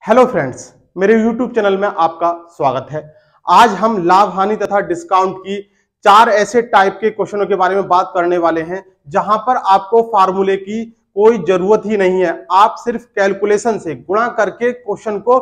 Hello friends, मेरे YouTube channel में आपका स्वागत है। आज हम लाभ हानि तथा डिस्काउंट की 4 ऐसे टाइप के क्वेश्चनों के बारे में बात करने वाले हैं जहां पर आपको फार्मूले की कोई जरूरत ही नहीं है। आप सिर्फ कैलकुलेशन से गुणा करके क्वेश्चन को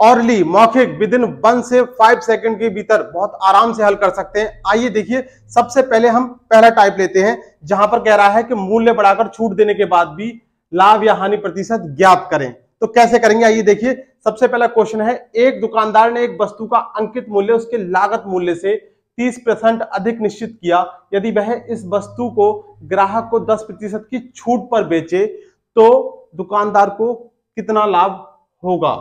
ऑरली मौखिक विद इन 1 से 5 सेकंड के भीतर बहुत आराम से हल कर सकते हैं। आइए देखिए, सबसे पहले हम पहला टाइप लेते हैं जहां पर कह रहा है कि मूल्य बढ़ाकर छूट देने के बाद भी लाभ या हानि प्रतिशत ज्ञात करें। तो कैसे करेंगे, आइए देखिए। सबसे पहला क्वेश्चन है, एक दुकानदार ने एक वस्तु का अंकित मूल्य उसके लागत मूल्य से 30% अधिक निश्चित किया। यदि वह इस वस्तु को ग्राहक को 10% की छूट पर बेचे तो दुकानदार को कितना लाभ होगा,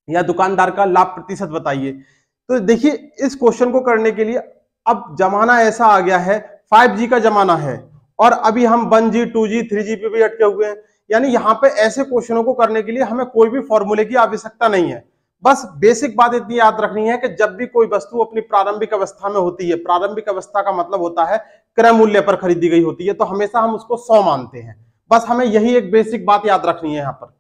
या दुकानदार का लाभ प्रतिशत बताइए। तो देखिए, इस क्वेश्चन को करने के लिए अब जमाना ऐसा आ गया है, 5G का जमाना है और अभी हम 1G 2G 3G पे भी अटके हुए हैं। यानी यहाँ पे ऐसे क्वेश्चनों को करने के लिए हमें कोई भी फॉर्मूले की आवश्यकता नहीं है। बस बेसिक बात इतनी याद रखनी है कि जब भी कोई वस्तु अपनी प्रारंभिक अवस्था में होती है, प्रारंभिक अवस्था का मतलब होता है क्रय मूल्य पर खरीदी गई होती है, तो हमेशा हम उसको 100 मानते हैं। बस हमें यही एक बेसिक बात याद रखनी है। यहाँ पर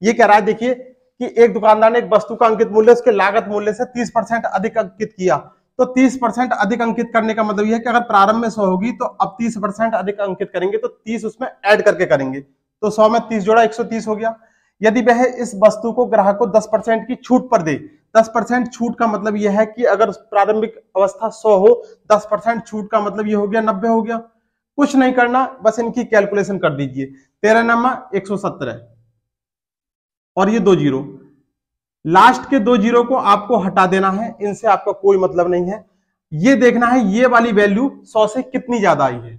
ये कह रहा है, देखिए कि एक दुकानदार ने एक वस्तु का अंकित मूल्य उसके लागत मूल्य से 30% अधिक अंकित किया। तो 30% अधिक अंकित करने का मतलब यह है कि अगर प्रारंभ में 100 होगी तो अब 30% अधिक अंकित करेंगे तो 30 उसमें ऐड करके करेंगे, तो 100 में 30 जोड़ा 130 हो गया। यदि वह इस वस्तु को ग्राहक को 10% की छूट पर दे, 10% छूट का मतलब यह है कि अगर प्रारंभिक अवस्था 100 हो, 10% छूट का मतलब यह हो गया 90 हो गया। कुछ नहीं करना, बस इनकी कैलकुलेशन कर दीजिए। 13 नमा 117 और ये 2 जीरो, लास्ट के 2 जीरो को आपको हटा देना है, इनसे आपका कोई मतलब नहीं है। ये देखना है ये वाली वैल्यू 100 से कितनी ज्यादा आई है,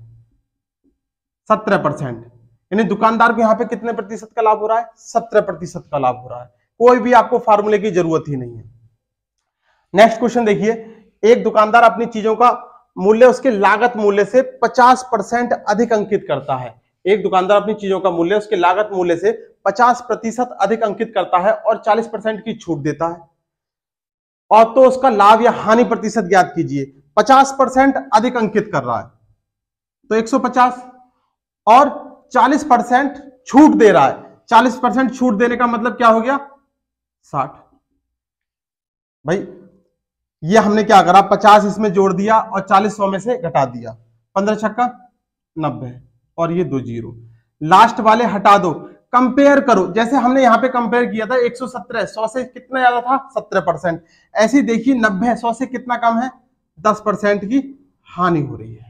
17%। यानी दुकानदार को यहां पे कितने प्रतिशत का लाभ हो रहा है, 17% का लाभ हो रहा है। कोई भी आपको फार्मूले की जरूरत ही नहीं है। नेक्स्ट क्वेश्चन देखिए, एक दुकानदार अपनी चीजों का मूल्य उसके लागत मूल्य से 50% अधिक अंकित करता है। एक दुकानदार अपनी चीजों का मूल्य उसके लागत मूल्य से 50% अधिक अंकित करता है और 40% की छूट देता है, और तो उसका लाभ या हानि प्रतिशत ज्ञात कीजिए। 50% अधिक अंकित कर रहा है तो 150 और 40% छूट दे रहा है। 40% छूट देने का मतलब क्या हो गया, 60। भाई ये हमने क्या करा, 50 इसमें जोड़ दिया और 40 100 में से घटा दिया, 15 छक्का 90 और ये 2 जीरो। लास्ट वाले हटा दो, कंपेयर करो। जैसे हमने यहां पे कंपेयर किया था 117 100 से कितना ज्यादा था, 17%। ऐसे देखिए 90 100 से कितना कम है, 10% की हानि हो रही है।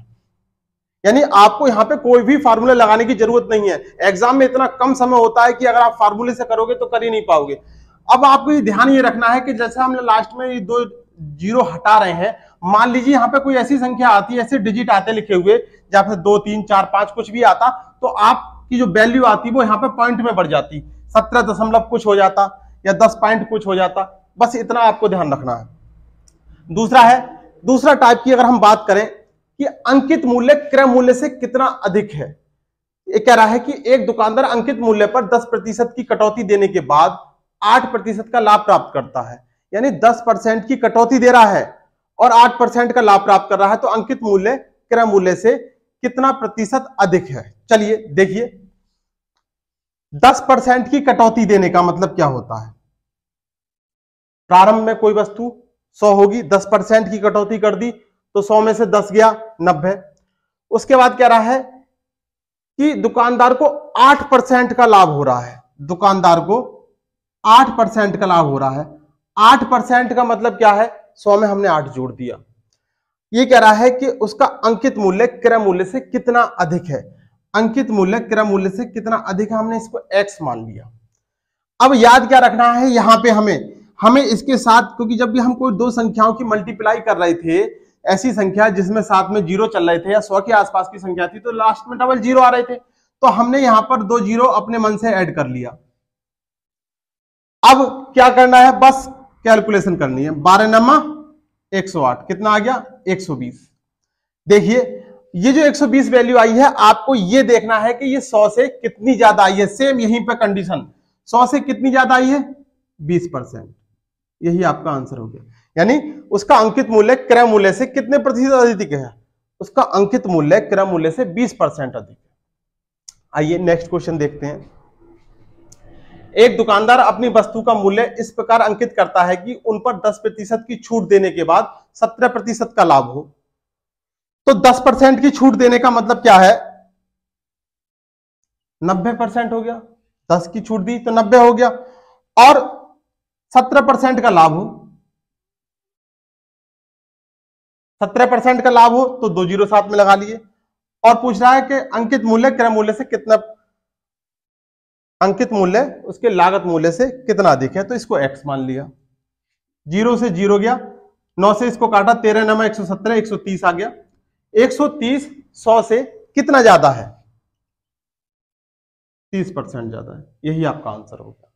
यानी आपको यहां पे कोई भी फार्मूला लगाने की जरूरत नहीं है। एग्जाम में इतना कम समय होता है कि अगर आप फार्मूले से करोगे तो कर ही नहीं पाओगे। अब आपको ये ध्यान ये रखना है कि जैसे हमने लास्ट में ये 2 जीरो हटा रहे हैं, मान लीजिए यहां पे कोई ऐसी संख्या आती है, ऐसे डिजिट आते लिखे हुए जहां पे 2 3 4 5 कुछ भी आता, तो आपकी जो वैल्यू आती वो यहाँ पे पॉइंट में बढ़ जाती, 17 दशमलव कुछ हो जाता या 10 पॉइंट कुछ हो जाता। बस इतना आपको ध्यान रखना है। दूसरा टाइप की अगर हम बात करें कि अंकित मूल्य क्रय मूल्य से कितना अधिक है। ये कह रहा है कि एक दुकानदार अंकित मूल्य पर 10% की कटौती देने के बाद 8% का लाभ प्राप्त करता है। यानी 10% की कटौती दे रहा है और 8% का लाभ प्राप्त कर रहा है, तो अंकित मूल्य क्रय मूल्य से कितना प्रतिशत अधिक है। चलिए देखिए, 10% की कटौती देने का मतलब क्या होता है। प्रारंभ में कोई वस्तु 100 होगी, 10% की कटौती कर दी तो 100 में से 10 गया 90। उसके बाद कह रहा है कि दुकानदार को 8% का लाभ हो रहा है, दुकानदार को 8% का लाभ हो रहा है। 8% का मतलब क्या है, 100 में हमने 8 जोड़ दिया। ये कह रहा है कि उसका अंकित मूल्य क्रय मूल्य से कितना अधिक है। अंकित मूल्य क्रय मूल्य से कितना अधिक है, हमने इसको x मान लिया। अब याद क्या रखना है, यहां पे हमें इसके साथ, क्योंकि जब भी हम कोई 2 संख्याओं की मल्टीप्लाई कर रहे थे, ऐसी संख्या जिसमें साथ में जीरो चल रहे थे या 100 के आसपास की संख्या थी, तो लास्ट में डबल जीरो आ रहे थे, तो हमने यहां पर 2 जीरो अपने मन से ऐड कर लिया। अब क्या करना है, बस कैलकुलेशन करनी है। 12 नमा 108, कितना आ गया 120। देखिए ये जो 120 वैल्यू आई है, आपको ये देखना है कि ये 100 से कितनी ज्यादा आई है। सेम यहीं पे कंडीशन, 100 से कितनी ज्यादा आई है, 20%। यही आपका आंसर हो गया। यानी उसका अंकित मूल्य क्रय मूल्य से कितने प्रतिशत अधिक है, उसका अंकित मूल्य क्रय मूल्य से 20% अधिक है। आइए नेक्स्ट क्वेश्चन देखते हैं। एक दुकानदार अपनी वस्तु का मूल्य इस प्रकार अंकित करता है कि उन पर 10% की छूट देने के बाद 17% का लाभ हो। तो 10% की छूट देने का मतलब क्या है, 90% हो गया। 10 की छूट दी तो 90 हो गया, और 17% का लाभ हो, 17% का लाभ हो तो 2 जीरो साथ में लगा लिए। और पूछ रहा है कि अंकित मूल्य क्रय मूल्य से कितना, अंकित मूल्य उसके लागत मूल्य से कितना अधिक है, तो इसको x मान लिया। 0 से 0 गया, 9 से इसको काटा, 13 9 117, 130 आ गया। 130 100 से कितना ज्यादा है, 30% ज्यादा है। यही आपका आंसर होगा।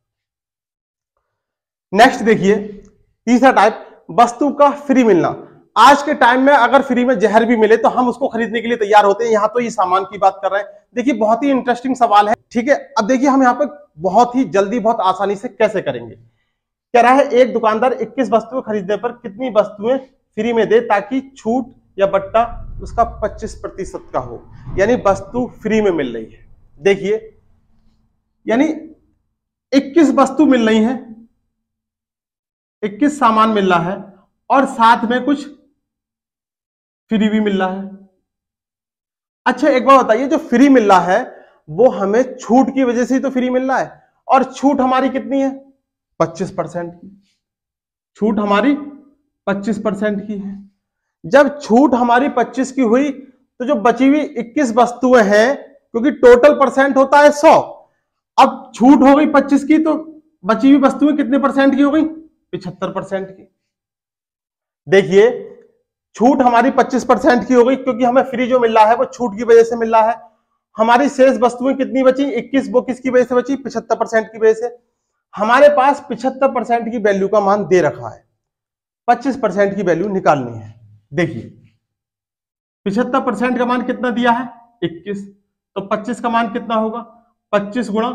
नेक्स्ट देखिए, तीसरा टाइप, वस्तु का फ्री मिलना। आज के टाइम में अगर फ्री में जहर भी मिले तो हम उसको खरीदने के लिए तैयार होते हैं। यहां तो ये सामान की बात कर रहे हैं। देखिए बहुत ही इंटरेस्टिंग सवाल है, ठीक है। अब देखिए हम यहाँ पर बहुत ही जल्दी बहुत आसानी से कैसे करेंगे। कह रहा है एक दुकानदार 21 वस्तुएं खरीदने पर कितनी वस्तुएं फ्री में दे ताकि छूट या बट्टा उसका 25% का हो, यानी वस्तु फ्री में मिल रही है। देखिए यानी 21 वस्तु मिल रही है, 21 सामान मिल रहा है, और साथ में कुछ फ्री भी मिल रहा है। अच्छा एक बात बताइए, जो फ्री मिल रहा है वो हमें छूट की वजह से ही तो फ्री मिल रहा है, और छूट हमारी कितनी है, 25% की। छूट हमारी 25% की है। जब छूट हमारी 25 की हुई तो जो बची हुई 21 वस्तुएं हैं, क्योंकि टोटल परसेंट होता है 100, अब छूट हो गई 25 की, तो बची हुई वस्तुएं कितने परसेंट की हो गई, 75% की। देखिए छूट हमारी 25% की हो गई, क्योंकि हमें फ्री जो मिल रहा है वो छूट की वजह से मिल रहा है। हमारी शेष वस्तुएं कितनी बची, 21, वो किसकी वजह से बची, 75% की वजह से। हमारे पास 75% की वैल्यू का मान दे रखा है, 25% की वैल्यू निकालनी है। देखिए 75% का मान कितना दिया है, 21, तो 25 का मान कितना होगा, 25 गुणा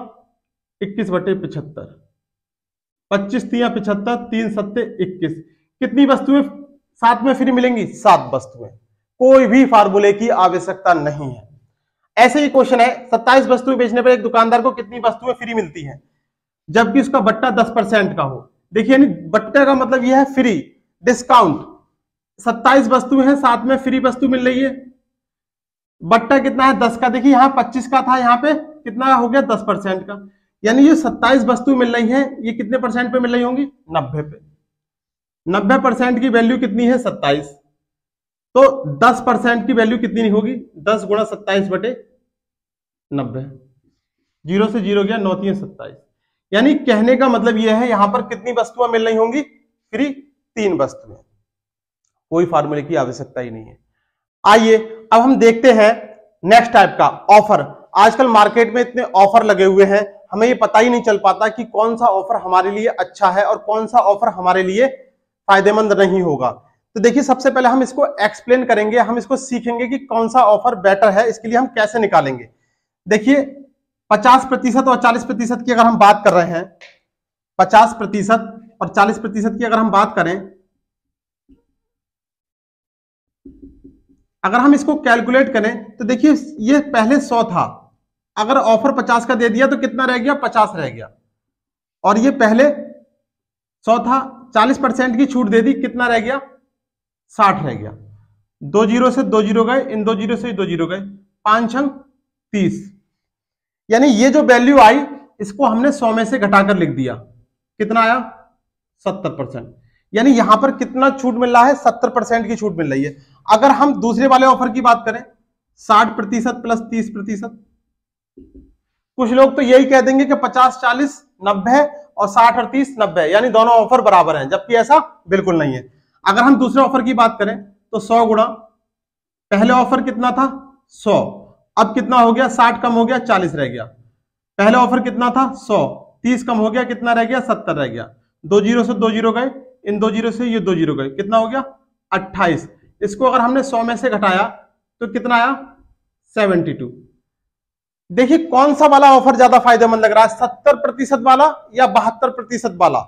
21/75, 25 3 75, 3 7 21। कितनी वस्तुएं साथ में फ्री मिलेंगी, 7 वस्तुएं। कोई भी फार्मूले की आवश्यकता नहीं है। ऐसे ही क्वेश्चन है, 27 वस्तुएं बेचने पर एक दुकानदार को कितनी वस्तुएं फ्री मिलती हैं जबकि उसका बट्टा 10% का हो। देखिए यानी बट्टे का मतलब यह है फ्री, डिस्काउंट। 27 वस्तुएं हैं, साथ में फ्री वस्तु मिल रही है, बट्टा कितना है, 10 का। देखिए यहां 25 का था, यहां पे कितना हो गया, 10% का। यानी ये 27 वस्तु मिल रही है, ये कितने परसेंट पे मिल रही होंगी, 90 पे। 90% की वैल्यू कितनी है, 27, तो 10% की वैल्यू कितनी होगी, 10 गुणा 27/90। 0 से 0 गया, 9 3 27। यानी कहने का मतलब यह है यहां पर कितनी वस्तुएं मिल रही होंगी, फ्री 3 वस्तुएं। कोई फार्मूले की आवश्यकता ही नहीं है। आइए अब हम देखते हैं नेक्स्ट टाइप का, ऑफर। आजकल मार्केट में इतने ऑफर लगे हुए हैं, हमें ये पता ही नहीं चल पाता कि कौन सा ऑफर हमारे लिए अच्छा है और कौन सा ऑफर हमारे लिए फायदेमंद नहीं होगा। तो देखिए सबसे पहले हम इसको एक्सप्लेन करेंगे, हम इसको सीखेंगे कि कौन सा ऑफर बेटर है, इसके लिए हम कैसे निकालेंगे। देखिए 50% और 40% की अगर हम बात कर रहे हैं, 50% और 40% की अगर हम बात करें, अगर हम इसको कैलकुलेट करें तो देखिए ये पहले 100 था, अगर ऑफर 50 का दे दिया तो कितना रह गया, 50 रह गया। और ये पहले 100 था, 40% की छूट दे दी, कितना रह गया, 60 रह गया। 2 जीरो से 2 जीरो गए, इन 2 जीरो से 2 जीरो गए, 5 अंक 30। यानी ये जो वैल्यू आई इसको हमने 100 में से घटाकर लिख दिया, कितना आया, 70%। यानी यहां पर कितना छूट मिल रहा है, 70% की छूट मिल रही है। अगर हम दूसरे वाले ऑफर की बात करें, 60% प्लस 30%, कुछ लोग तो यही कह देंगे कि 50 40 90 और 60 और 30 90, यानी दोनों ऑफर बराबर हैं, जबकि ऐसा बिल्कुल नहीं है। अगर हम दूसरे ऑफर की बात करें तो 100 गुणा, पहले ऑफर कितना था 100, अब कितना हो गया, 60 कम हो गया 40 रह गया। पहले ऑफर कितना था 100, 30 कम हो गया, कितना रह गया, 70 रह गया। 2 जीरो से 2 जीरो गए, इन 2 जीरो से ये 2 जीरो गए, कितना हो गया, 28। इसको अगर हमने 100 में से घटाया तो कितना आया, 72। देखिए कौन सा वाला ऑफर ज्यादा फायदेमंद लग रहा है, 70% वाला या 72% वाला।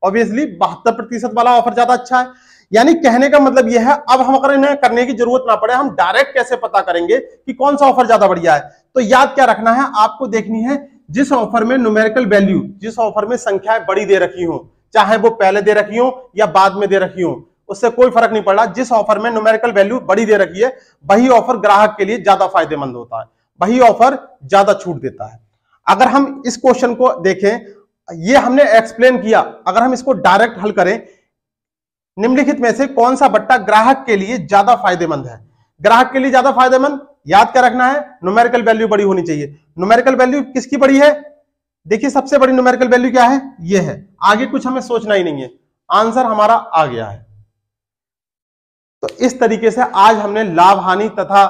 ऑब्वियसली 72% वाला ऑफर ज्यादा अच्छा है। यानी कहने का मतलब यह है, अब हम अगर इन्हें करने की जरूरत ना पड़े, हम डायरेक्ट कैसे पता करेंगे कि कौन सा ऑफर ज्यादा बढ़िया है। तो याद क्या रखना है आपको, देखनी है जिस ऑफर में न्यूमेरिकल वैल्यू, जिस ऑफर में संख्याएं बड़ी दे रखी हो, चाहे वो पहले दे रखी हो या बाद में दे रखी हो, उससे कोई फर्क नहीं पड़ रहा। जिस ऑफर में न्यूमेरिकल वैल्यू बड़ी दे रखी है वही ऑफर ग्राहक के लिए ज्यादा फायदेमंद होता है, वही ऑफर ज्यादा छूट देता है। अगर हम इस क्वेश्चन को देखें, ये हमने एक्सप्लेन किया, अगर हम इसको डायरेक्ट हल करें, निम्नलिखित में से कौन सा बट्टा ग्राहक के लिए ज्यादा फायदेमंद है? ग्राहक के लिए ज्यादा फायदेमंद याद क्या रखना है, न्यूमेरिकल वैल्यू बड़ी होनी चाहिए। न्यूमेरिकल वैल्यू किसकी बड़ी है? देखिए सबसे बड़ी न्यूमेरिकल वैल्यू क्या है, ये है। आगे कुछ हमें सोचना ही नहीं है, आंसर हमारा आ गया है। तो इस तरीके से आज हमने लाभ हानि तथा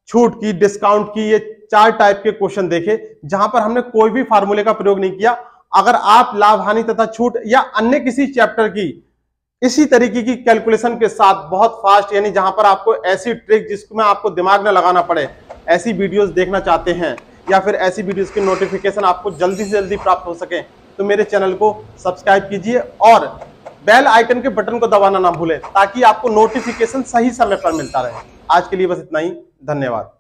छूट की, डिस्काउंट की, ये 4 टाइप के क्वेश्चन देखे जहां पर हमने कोई भी फार्मूले का प्रयोग नहीं किया। अगर आप लाभ हानि तथा छूट या अन्य किसी चैप्टर की इसी तरीके की कैलकुलेशन के साथ बहुत फास्ट, यानी जहां पर आपको ऐसी ट्रिक जिसमें आपको दिमाग न लगाना पड़े, ऐसी वीडियोस देखना चाहते हैं या फिर ऐसी वीडियोस की नोटिफिकेशन आपको जल्दी से जल्दी प्राप्त हो सके, तो मेरे चैनल को सब्सक्राइब कीजिए और बेल आइकन के बटन को दबाना ना भूलें ताकि आपको नोटिफिकेशन सही समय पर मिलता रहे। आज के लिए बस इतना ही, धन्यवाद।